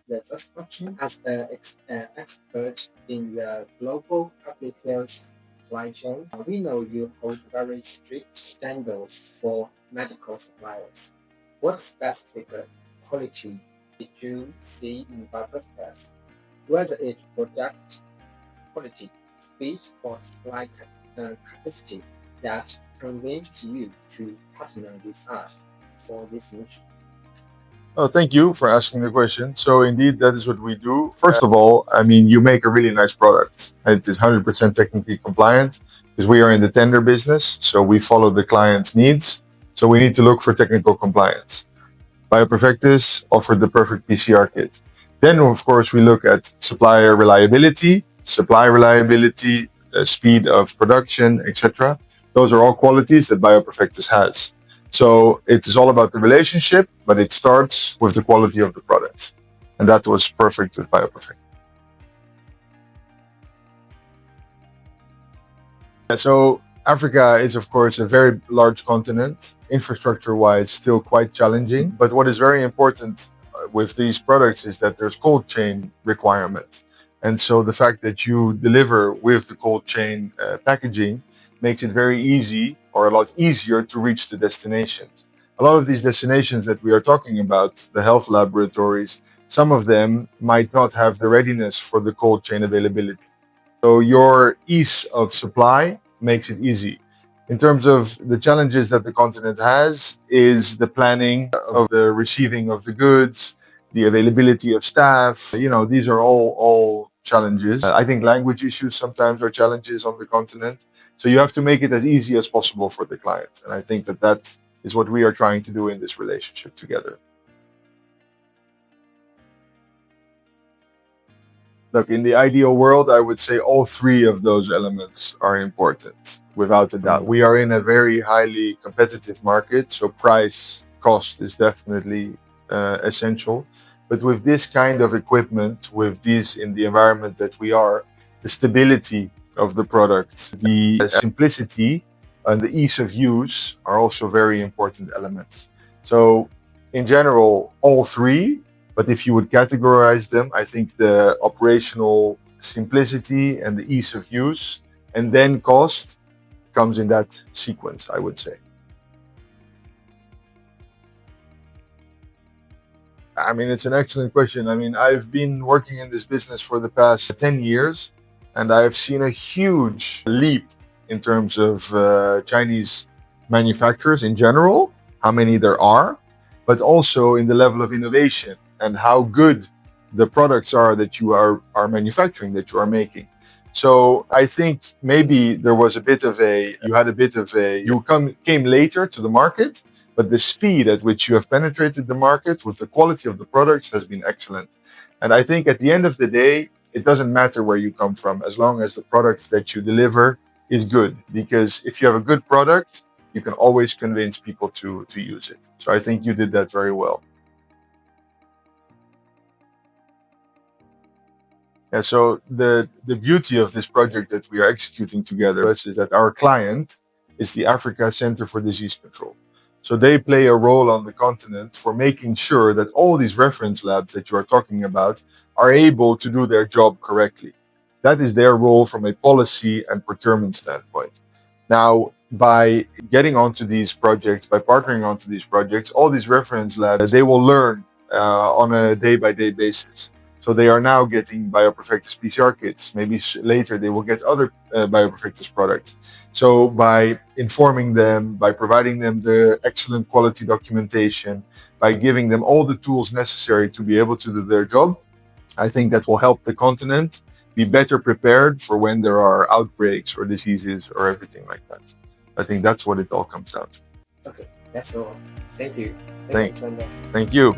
The first question, as an expert in the global public health supply chain, we know you hold very strict standards for medical suppliers. What specific quality did you see in BioPerfectus? Whether it's product quality, speed, or supply capacity that convinced you to partner with us for this mission? Oh, thank you for asking the question. So indeed, that is what we do. First of all, I mean, you make a really nice product. It is 100% technically compliant because we are in the tender business. So we follow the client's needs. So we need to look for technical compliance. BioPerfectus offered the perfect PCR kit. Then, of course, we look at supplier reliability, supply reliability, speed of production, etc. Those are all qualities that BioPerfectus has. So it is all about the relationship, but it starts with the quality of the product. And that was perfect with BioPerfect. So Africa is, of course, a very large continent, infrastructure-wise still quite challenging. But what is very important with these products is that there's cold chain requirement. And so the fact that you deliver with the cold chain packaging makes it very easy or a lot easier to reach the destinations. A lot of these destinations that we are talking about, the health laboratories, some of them might not have the readiness for the cold chain availability. So your ease of supply makes it easy. In terms of the challenges that the continent has is the planning of the receiving of the goods, the availability of staff. These are all challenges. I think language issues sometimes are challenges on the continent. So you have to make it as easy as possible for the client. And I think that is what we are trying to do in this relationship together. Look, in the ideal world, I would say all three of those elements are important, without a doubt. We are in a very highly competitive market, so price, cost is definitely essential. But with this kind of equipment, with these in the environment that we are, the stability of the product, the simplicity and the ease of use are also very important elements. So in general, all three. But if you would categorize them, I think the operational simplicity and the ease of use and then cost comes in that sequence, I would say. I mean, it's an excellent question. I mean, I've been working in this business for the past 10 years, and I've seen a huge leap in terms of Chinese manufacturers in general, how many there are, but also in the level of innovation and how good the products are that you are manufacturing, that you are making. So I think maybe there was you came later to the market, but the speed at which you have penetrated the market with the quality of the products has been excellent. And I think at the end of the day, it doesn't matter where you come from, as long as the product that you deliver is good. Because if you have a good product, you can always convince people to use it. So I think you did that very well. Yeah, so the beauty of this project that we are executing together is that our client is the Africa Center for Disease Control. So they play a role on the continent for making sure that all these reference labs that you are talking about are able to do their job correctly. That is their role from a policy and procurement standpoint. Now, by getting onto these projects, by partnering onto these projects, all these reference labs, they will learn on a day-by-day basis. So they are now getting BioPerfectus PCR kits. Maybe later they will get other BioPerfectus products. So by informing them, by providing them the excellent quality documentation, by giving them all the tools necessary to be able to do their job, I think that will help the continent be better prepared for when there are outbreaks or diseases or everything like that. I think that's what it all comes down to. Okay, that's all. Thank you. Thank you, Alexander. Thank you.